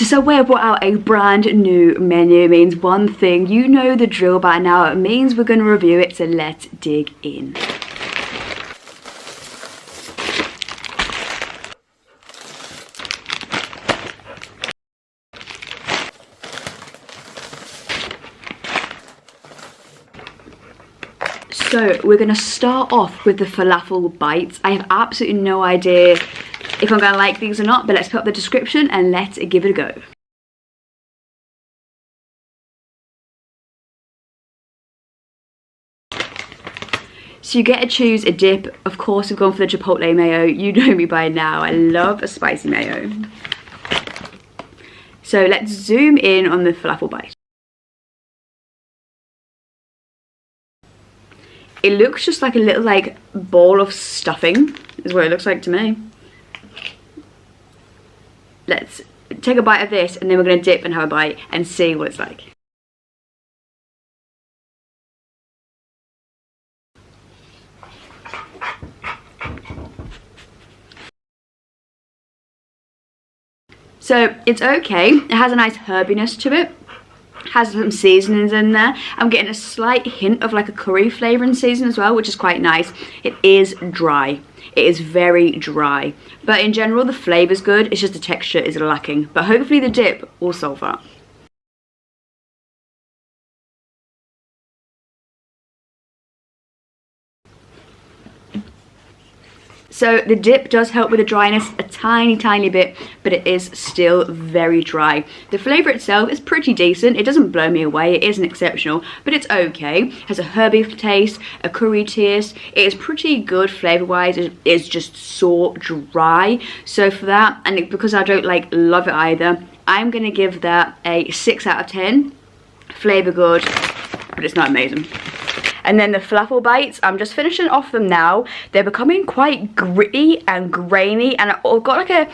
So Subway have brought out a brand new menu. It means one thing, you know the drill by now. It means we're going to review it, so let's dig in. So we're going to start off with the Falafel Bites. I have absolutely no idea if I'm going to like these or not, but let's put up the description and let's give it a go. So you get to choose a dip. Of course, I've gone for the Chipotle mayo. You know me by now. I love a spicy mayo. So let's zoom in on the Falafel Bite. It looks just like a little ball of stuffing, is what it looks like to me. Let's take a bite of this and then we're going to dip and have a bite and see what it's like. So it's okay. It has a nice herbiness to it. Has some seasonings in there. I'm getting a slight hint of like a curry flavour in season as well, which is quite nice. It is dry. It is very dry. But in general, the flavour's good. It's just the texture is lacking. But hopefully the dip will solve that. So the dip does help with the dryness a tiny bit, but it is still very dry. The flavour itself is pretty decent. It doesn't blow me away. It isn't exceptional, but it's okay. It has a herby taste, a curry taste. It is pretty good flavour-wise. It is just so dry. So for that, and because I don't love it either, I'm going to give that a 6 out of 10. Flavour good, but it's not amazing. And then the Falafel Bites, I'm just finishing off them now. They're becoming quite gritty and grainy, and I've got like a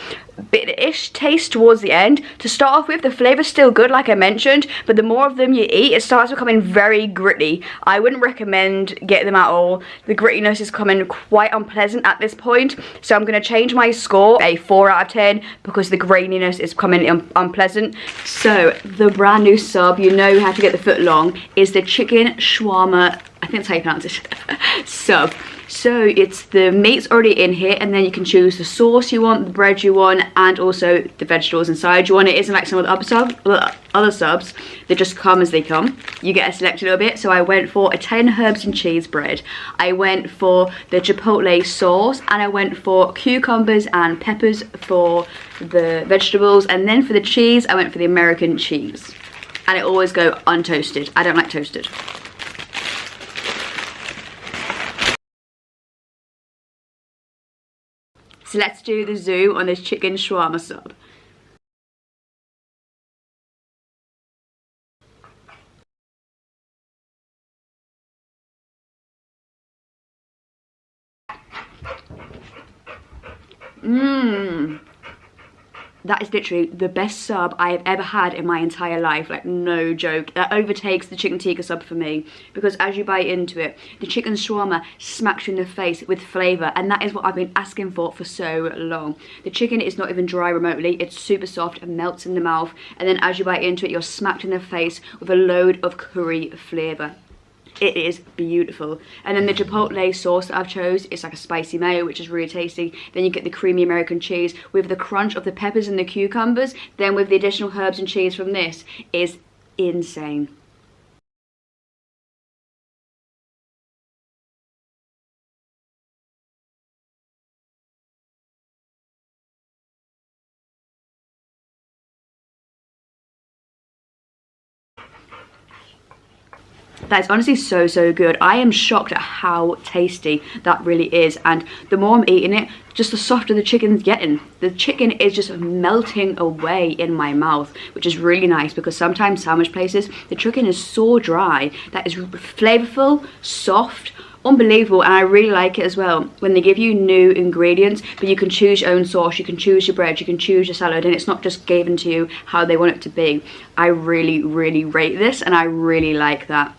bit-ish taste towards the end. To start off with, the flavour's still good, like I mentioned, but the more of them you eat, it starts becoming very gritty. I wouldn't recommend getting them at all. The grittiness is coming quite unpleasant at this point, so I'm going to change my score a 4 out of 10 because the graininess is coming unpleasant. So the brand new sub, you know how to get the foot long, is the chicken shawarma, I think that's how you pronounce it, sub. So it's the meat's already in here, and then you can choose the sauce you want, the bread you want, and also the vegetables inside you want. It isn't like some of the other subs that just come as they come. You get to select a little bit. So I went for a 10 herbs and cheese bread. I went for the Chipotle sauce, and I went for cucumbers and peppers for the vegetables, and then for the cheese, I went for the American cheese. And it always go untoasted. I don't like toasted. So let's do the zoom on this chicken shawarma sub. That is literally the best sub I have ever had in my entire life, like no joke. That overtakes the chicken tikka sub for me, because as you bite into it, the chicken shawarma smacks you in the face with flavour, and that is what I've been asking for so long. The chicken is not even dry remotely, it's super soft and melts in the mouth, and then as you bite into it, you're smacked in the face with a load of curry flavour. It is beautiful. And then the Chipotle sauce that I've chose is like a spicy mayo, which is really tasty. Then you get the creamy American cheese with the crunch of the peppers and the cucumbers. Then with the additional herbs and cheese from this is insane. That is honestly so good. I am shocked at how tasty that really is, and the more I'm eating it, just the softer the chicken's getting. The chicken is just melting away in my mouth, which is really nice, because sometimes sandwich places, the chicken is so dry. That is flavourful, soft, unbelievable, and I really like it as well when they give you new ingredients, but you can choose your own sauce, you can choose your bread, you can choose your salad, and it's not just given to you how they want it to be. I really rate this, and I really like that.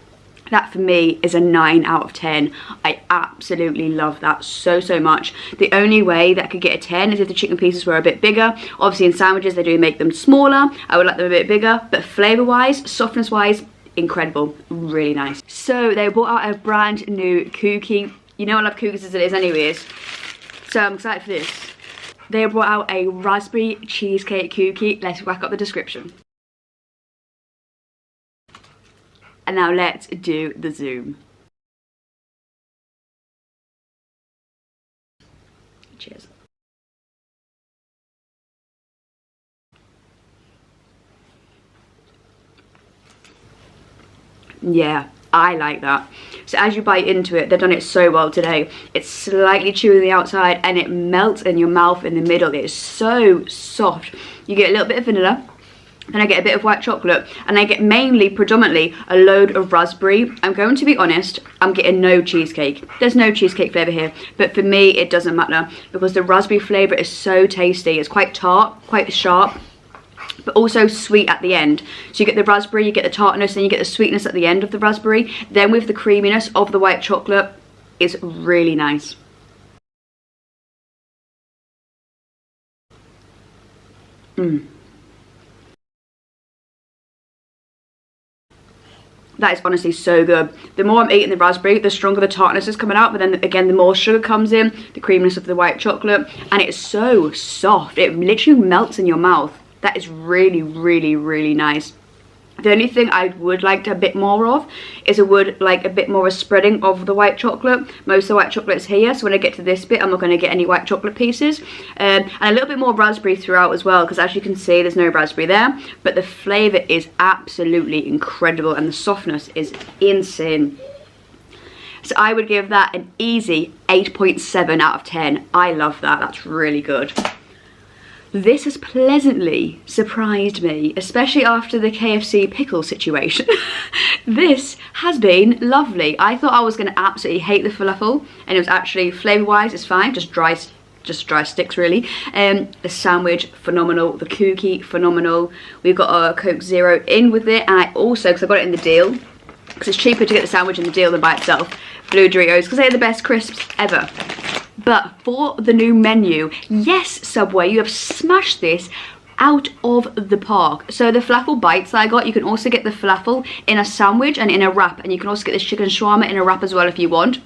That for me is a 9 out of 10. I absolutely love that so much. The only way that I could get a 10 is if the chicken pieces were a bit bigger. Obviously in sandwiches they do make them smaller. I would like them a bit bigger, but flavour wise, softness wise, incredible, really nice. So they brought out a brand new cookie. You know I love cookies as it is anyways, so I'm excited for this. They brought out a raspberry cheesecake cookie. Let's whack up the description. And now let's do the zoom. Cheers. Yeah, I like that. So as you bite into it, they've done it so well today. It's slightly chewy on the outside and it melts in your mouth in the middle. It is so soft. You get a little bit of vanilla. Then I get a bit of white chocolate, and I get predominantly, a load of raspberry. I'm going to be honest, I'm getting no cheesecake. There's no cheesecake flavour here, but for me, it doesn't matter, because the raspberry flavour is so tasty. It's quite tart, quite sharp, but also sweet at the end. So you get the raspberry, you get the tartness, and you get the sweetness at the end of the raspberry. Then with the creaminess of the white chocolate, it's really nice. That is honestly so good. The more I'm eating the raspberry, the stronger the tartness is coming out, but then again, the more sugar comes in, the creaminess of the white chocolate, and it's so soft. It literally melts in your mouth. That is really, really, really nice. The only thing I would like a bit more of is I would like a bit more of spreading of the white chocolate. Most of the white chocolate is here, so when I get to this bit, I'm not going to get any white chocolate pieces. And a little bit more raspberry throughout as well, because as you can see, there's no raspberry there. But the flavour is absolutely incredible, and the softness is insane. So I would give that an easy 8.7 out of 10. I love that. That's really good. This has pleasantly surprised me, especially after the KFC pickle situation. This has been lovely. I thought I was going to absolutely hate the falafel, and it was actually, flavour-wise, it's fine, just dry sticks really. The sandwich, phenomenal. The cookie, phenomenal. We've got a Coke Zero in with it, and I also, because I got it in the deal, because it's cheaper to get the sandwich in the deal than by itself, blue Doritos, because they're the best crisps ever. But for the new menu, yes, Subway, you have smashed this out of the park. So the Falafel Bites that I got, you can also get the falafel in a sandwich and in a wrap, and you can also get this chicken shawarma in a wrap as well if you want.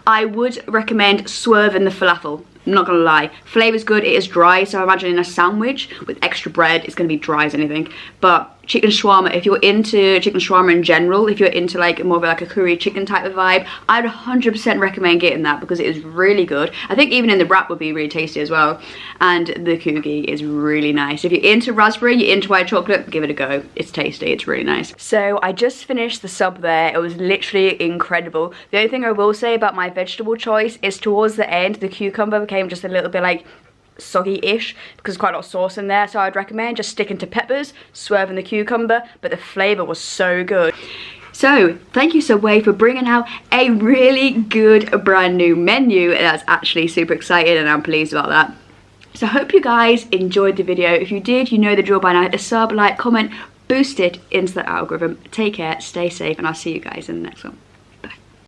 I would recommend swerving the falafel. I'm not gonna lie, flavour's good, it is dry, so I imagine in a sandwich with extra bread, it's gonna be dry as anything. But chicken shawarma, if you're into chicken shawarma in general, if you're into like more of like a curry chicken type of vibe, I'd 100% recommend getting that because it is really good. I think even in the wrap would be really tasty as well. And the cookie is really nice. If you're into raspberry, you're into white chocolate, give it a go. It's tasty, it's really nice. So I just finished the sub there. It was literally incredible. The only thing I will say about my vegetable choice is towards the end, the cucumber became just a little bit like soggy-ish because there's quite a lot of sauce in there, so I'd recommend just sticking to peppers, swerving the cucumber, but the flavour was so good. So thank you Subway for bringing out a really good brand new menu. That's actually super excited and I'm pleased about that. So I hope you guys enjoyed the video. If you did, you know the drill by now. Hit a sub, like, comment, boost it into the algorithm. Take care, stay safe, and I'll see you guys in the next one.